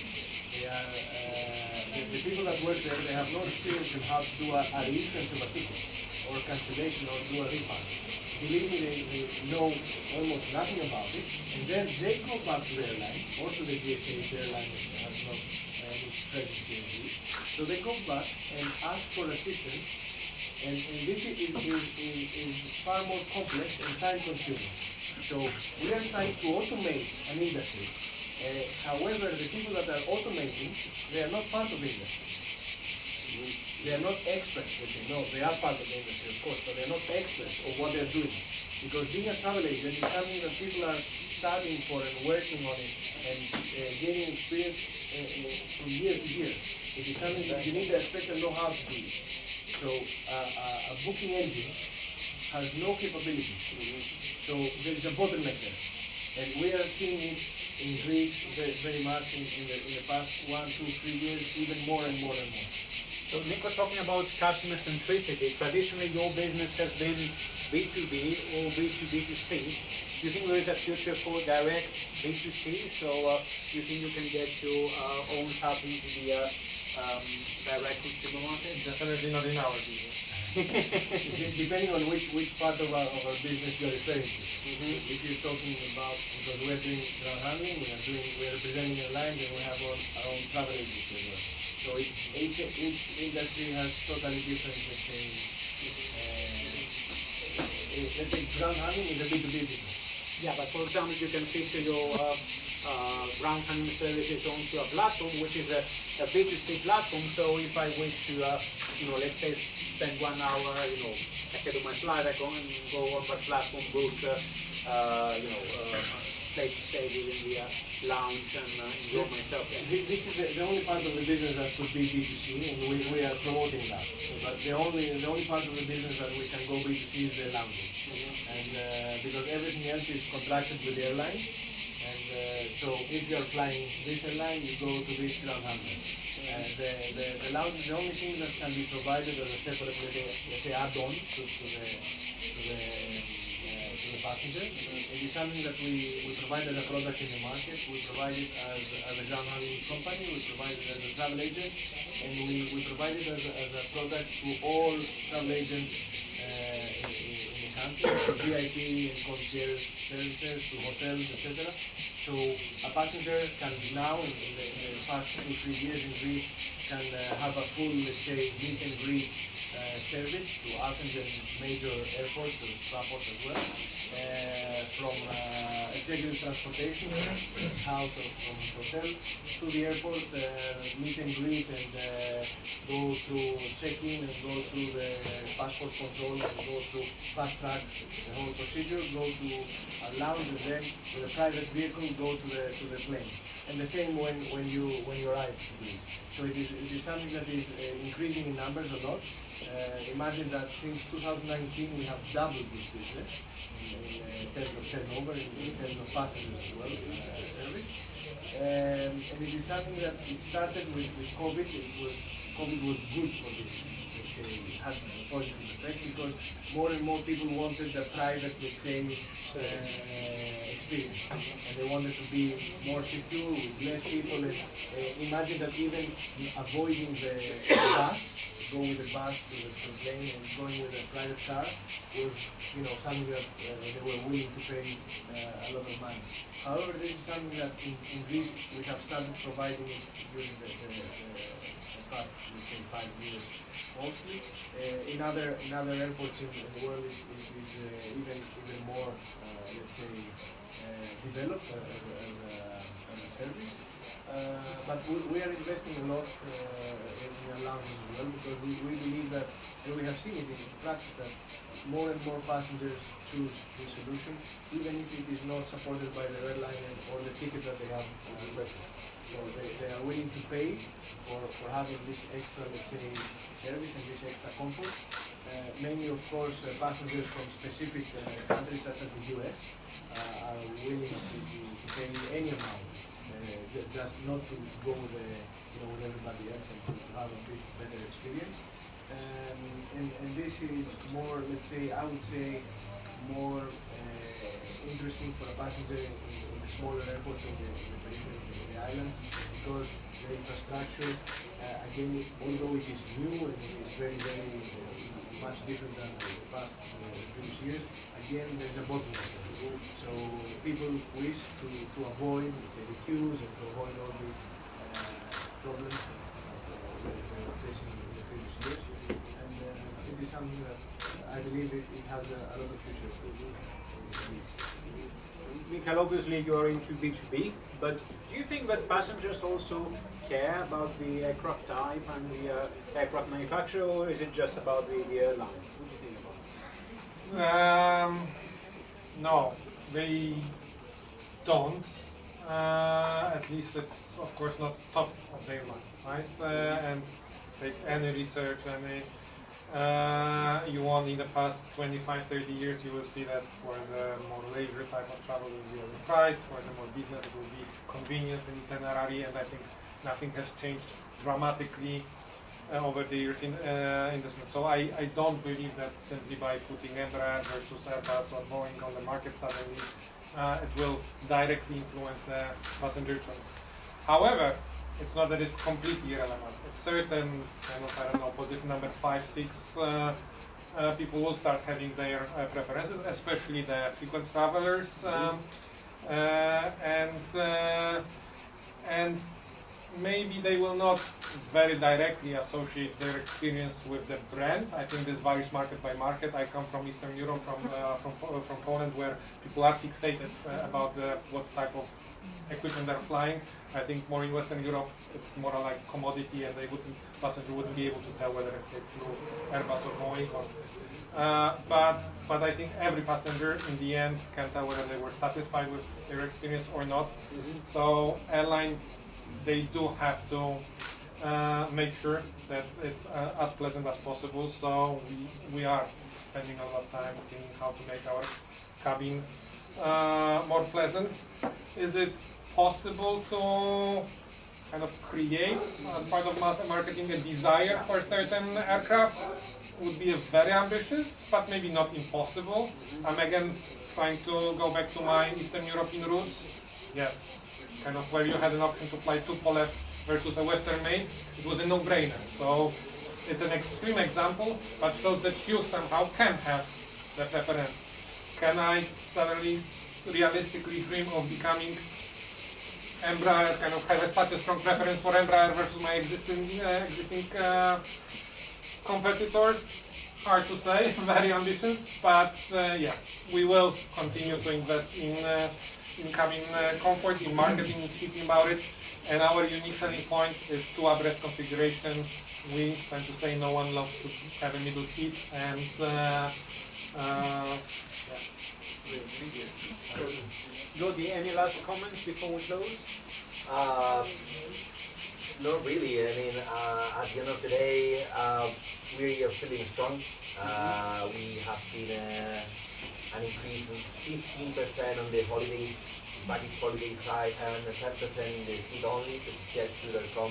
They are the people that work there. They have no experience in how to do a reissue of a ticket or cancellation or do a refund. Believe me, they know almost nothing about it, and then they go back to the airline or to the GSA. The airline has not any presence here in Greece. So they go back and ask for assistance, and this is far more complex and time-consuming. So we are trying to automate an industry. However, the people that are automating, they are not part of the industry. They are not experts. They are part of the industry, of course, but they are not experts of what they are doing. Because being a travel agent is something that people are studying for and working on it and gaining experience from year to year. It is something that you need to expect and know how to do it. So a booking engine has no capabilities. So there is a bottleneck there. And we are seeing it increase very much in the past 1, 2, 3 years, even more and more and more. So Nikos, talking about customer centricity, traditionally your business has been B2B or B2B2C. Do you think there is a future for direct B2C? So do you think you can get your own tap into the direct consumer market? Definitely not in our business. Depending on which part of our business you're referring to. If you're talking about, because we're doing ground handling, we're representing Airline, and we have our own travel agency as well. So each industry has totally different, let's say ground handling is a B2B business. Yeah, but for example, you can feature your ground handling services onto a platform, which is a B2C platform. So if I wish to, let's say, spend 1 hour, ahead of my flight, I go on my platform, book, place to stay within the lounge and enjoy myself. This is the only part of the business that could be B2C, and we are promoting that. But the only part of the business that we can go B2C is the lounging. And because everything else is contracted with the airline, and so if you are flying this airline, you go to this ground handler. The lounge is the only thing that can be provided as a separate, let's say add-on to the passenger. It is something that we provide as a product in the market. We provide it as a ground handling company. We provide it as a travel agent, and we provide it as a product to all travel agents in the country, to VIP and concierge services, to hotels, etc. So a passenger can now, in the past 2-3 years in Greece, can have a full, let's say, meet and greet service to Athens and major airports, to Fraport as well, from executive transportation, out from hotel to the airport, meet and greet and go through check-in and go through the passport control and go through fast track, the whole procedure, go to a lounge and then with a private vehicle go to the plane. And the same when you arrive to do it. So it is something that is increasing in numbers a lot. Imagine that since 2019 we have doubled this business in terms of turnover, in terms of passengers as well, service. And it is something that it started with COVID. COVID was good for this. It had a positive effect because more and more people wanted the private, let's say, experience. And they wanted to be more secure with less people. And imagine that even avoiding the bus, go with the bus to the plane and going with a private car was, something that they were willing to pay a lot of money. However, this is something that in Greece we have started providing it during the past, let's say, 5 years mostly. In other airports in the world, it is even more, let's say, develop as a service. But we are investing a lot in lounges as well, because we believe that, and we have seen it in practice, that more and more passengers choose this solution, even if it is not supported by the airline or the ticket that they have requested. So they are willing to pay for having this extra, let's say, service and this extra comfort. Mainly, of course, passengers from specific countries such as the US are willing to pay any amount, just not to go with everybody else and to have a bit better experience. And this is more, let's say, I would say, more interesting for a passenger in the smaller airports in the periphery of the island, because the infrastructure, again, although it is new and it is very, very much different than the past previous years, again, there's a bottleneck. So people wish to avoid the queues and to avoid all these problems that we were facing in the previous years. And it is something that I believe it has a lot of future. Michal, obviously you are into B2B, but do you think that passengers also care about the aircraft type and the aircraft manufacturer, or is it just about the airline? What do you think about it? No, they don't. At least it's, of course, not top of their mind, right? And take any research, you want in the past 25-30 years, you will see that for the more leisure type of travel it will be overpriced, for the more business it will be convenience and itinerary, and I think nothing has changed dramatically over the years in this. So I don't believe that simply by putting Embraer versus Airbus or Boeing on the market suddenly it will directly influence the passenger choice. However, it's not that it's completely irrelevant. It's certain kind of, I don't know, position number 5, 6 people will start having their preferences, especially the frequent travelers, and maybe they will not very directly associate their experience with the brand. I think this varies market by market. I come from Eastern Europe, from Poland, where people are fixated about what type of equipment they're flying. I think more in Western Europe, it's more like commodity, and passenger wouldn't be able to tell whether it's through Airbus or Boeing. But I think every passenger in the end can tell whether they were satisfied with their experience or not. So airline, they do have to make sure that it's as pleasant as possible. So we are spending a lot of time thinking how to make our cabin more pleasant. Is it possible to kind of create, as part of marketing, a desire for certain aircraft? Would be very ambitious, but maybe not impossible. I'm again trying to go back to my Eastern European roots. Yes, kind of where you had an option to fly Tupolev versus a Western made, it was a no-brainer. So it's an extreme example, but shows that you somehow can have the preference. Can I suddenly realistically dream of becoming Embraer, kind of have such a strong preference for Embraer versus my existing competitors? Hard to say, very ambitious, but yeah, we will continue to invest in cabin comfort, in marketing, in speaking about it, and our unique selling point is two abreast configuration. We tend to say no one loves to have a middle seat, and Jordi, any last comments before we close? Not really. I mean, at the end of the day, we are feeling strong. We have seen an increase in 15% on the package holiday side, and 10% in the seat only, to jet2.com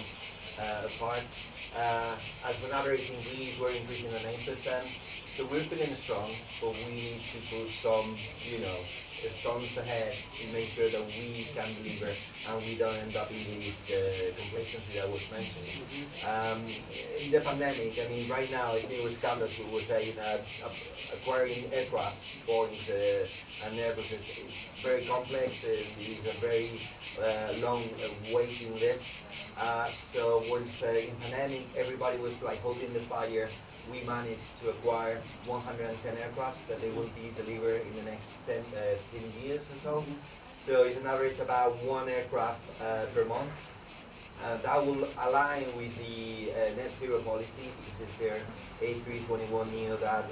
part. As for average increase, we're increasing at 9%. So we're feeling strong, but we need to put some, storms ahead to make sure that we can deliver and we don't end up in the complacency that was mentioned. In the pandemic, I mean, right now, I think with Carlos who was saying that acquiring aircraft, Boeing and Airbus is very complex. It's a very long waiting list. So once in pandemic, everybody was like holding the fire. we managed to acquire 110 aircraft that they will be delivered in the next 10 years or so. So it's an average about 1 aircraft per month. That will align with the net zero policy, because it's their A321neo that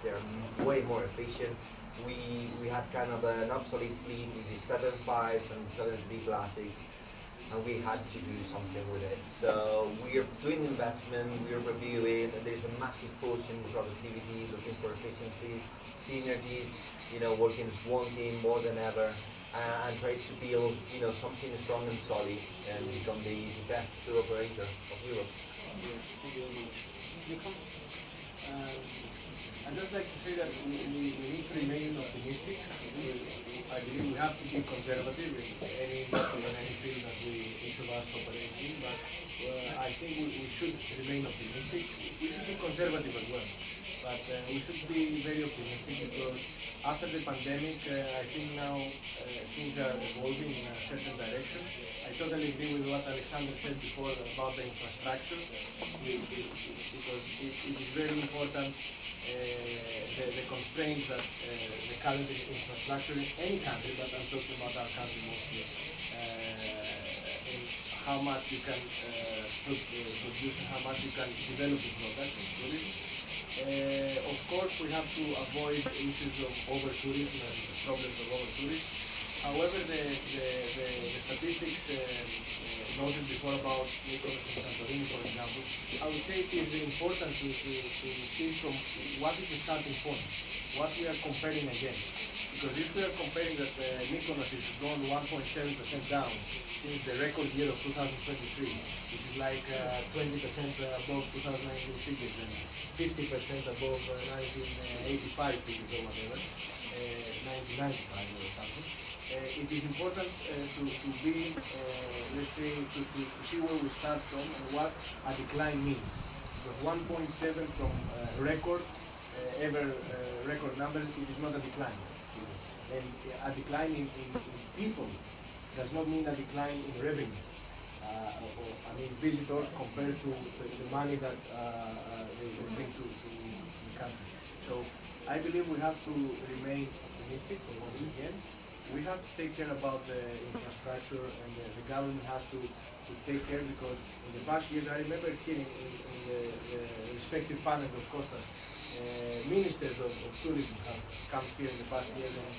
they're way more efficient. We had kind of an obsolete fleet with the 75s and 73 classics, and we had to do something with it. So we are doing investment, we are reviewing, and there's a massive push in productivity, looking for efficiencies, synergies, working as one team more than ever. And try to build, something strong and solid, and become the best tour operator of Europe. Thank you very much. Nikos? I'd just like to say that we need to remain optimistic. I believe we have to be conservative in any industry and any field that each of us operate in, but I think we should remain optimistic. We should be conservative as well, but we should be very optimistic, because after the pandemic, I think now things are evolving in a certain direction. I totally agree with what Alexander said before about the infrastructure, because it is very important, the constraints that the current infrastructure in any country, but I'm talking about our country mostly, in how much you can produce and how much you can develop the product. Of course, we have to avoid issues of over-tourism and problems of over-tourism. However, the statistics noted before about Nikos and Santorini, for example, I would say it is important to see from what is the starting point, what we are comparing against. Because if we are comparing that Nikos is gone 1.7% down since the record year of 2023, which is like 20% above 2019 figures and 50% above 1985 figures or whatever, 1995 or something. It is important to be, let's say, to see where we start from and what a decline means. Because 1.7 from record numbers, it is not a decline. And a decline in people does not mean a decline in revenue. Visitors compared to the money that they bring to the country. So I believe we have to remain optimistic again. We have to take care about the infrastructure, and the government has to take care, because in the past years, I remember hearing in the respective panels of Costa, ministers of tourism have come here in the past years, and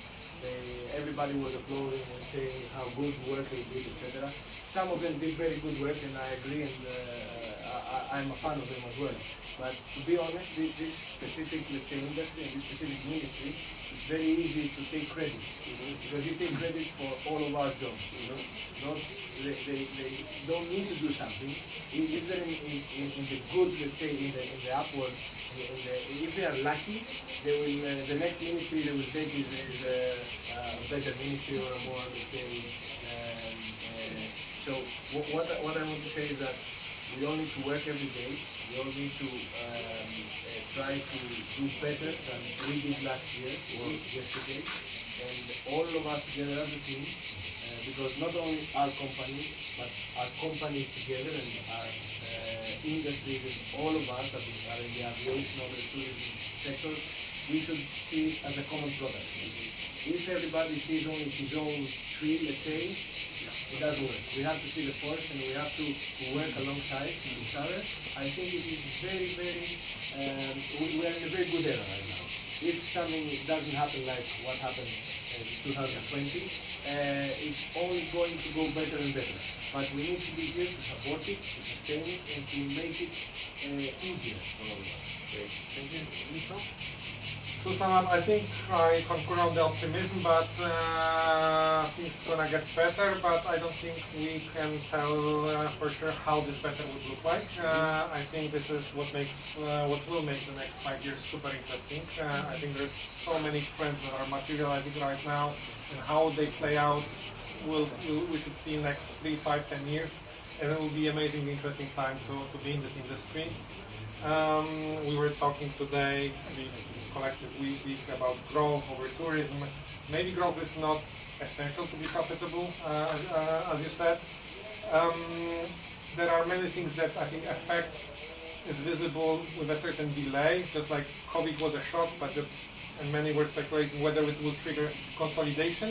everybody was applauding and saying how good work they did, etc. Some of them did very good work, and I agree, and I'm a fan of them as well. But to be honest, this specific, let's say, industry and this specific ministry, it's very easy to take credit, because you take credit for all of our jobs, they don't need to do something. If they're in the good, let's say, in the upward, if they are lucky, they will, the next ministry they will take is a better ministry or a more, let's say, so what I want to say is that we all need to work every day. We all need to try to do better than we did last year or yesterday. And all of us together as a team, because not only our company, but our companies together and our industries and all of us that are in the aviation or the tourism sector, we should see it as a common product. If everybody sees only his own tree, let's say, it doesn't work. We have to see the forest, and we have to work alongside each other. I think it is very, very, we are in a very good era right now. If something doesn't happen like what happened in 2020, it's only going to go better and better. But we need to be here to support it, to sustain it, and to make it easier for all of us. Great. Thank you. Michal? To sum up, I think I concur on the optimism, but things gonna get better, but I don't think we can tell for sure how this better would look like. I think this is what will make the next 5 years super interesting. I think there's so many trends that are materializing right now, and how they play out we should see in the next 3, 5, 10 years, and it will be amazing, interesting time to be in this industry. We were talking today, collectively speak about growth over tourism. Maybe growth is not essential to be profitable, as you said. There are many things that I think affect is visible with a certain delay, just like COVID was a shock, and many were speculating whether it will trigger consolidation.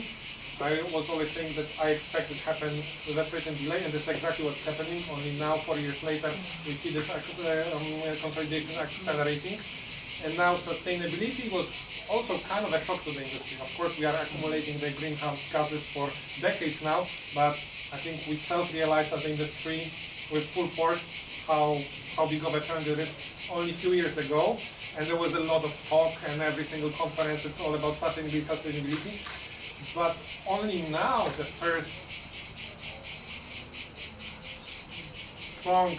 I was always saying that I expect it to happen with a certain delay, and that's exactly what's happening. Only now, 4 years later, we see this consolidation accelerating. And now sustainability was also kind of a shock to the industry. Of course, we are accumulating the greenhouse gases for decades now, but I think we self-realized as an industry with full force how big of a trend it is only a few years ago. And there was a lot of talk, and every single conference is all about sustainability. But only now the first strong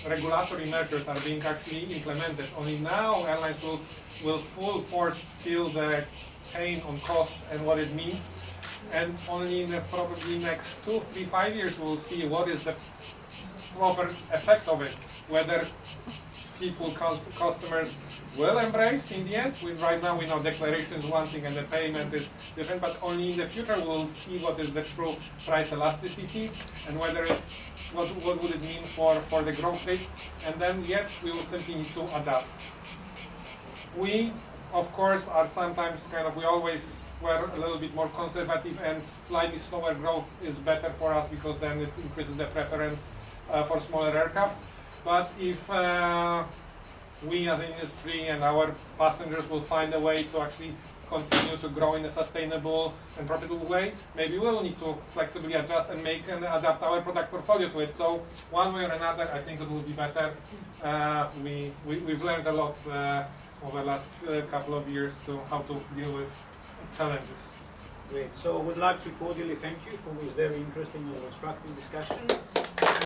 regulatory measures are being actually implemented. Only now airlines will full force feel the pain on cost and what it means. And only in the probably next 2, 3, 5 years we'll see what is the proper effect of it. Whether people, customers will embrace in the end. Right now we know declaration is one thing and the payment is different, but only in the future we'll see what is the true price elasticity and whether what would it mean for the growth rate. And then yes, we will simply need to adapt. We, of course, are sometimes we always were a little bit more conservative, and slightly slower growth is better for us because then it increases the preference for smaller aircraft. But if we as an industry and our passengers will find a way to actually continue to grow in a sustainable and profitable way, maybe we'll need to flexibly adjust and make and adapt our product portfolio to it. So one way or another, I think it will be better. We've learned a lot over the last couple of years to how to deal with challenges. Great. So I would like to cordially thank you for this very interesting and constructive discussion.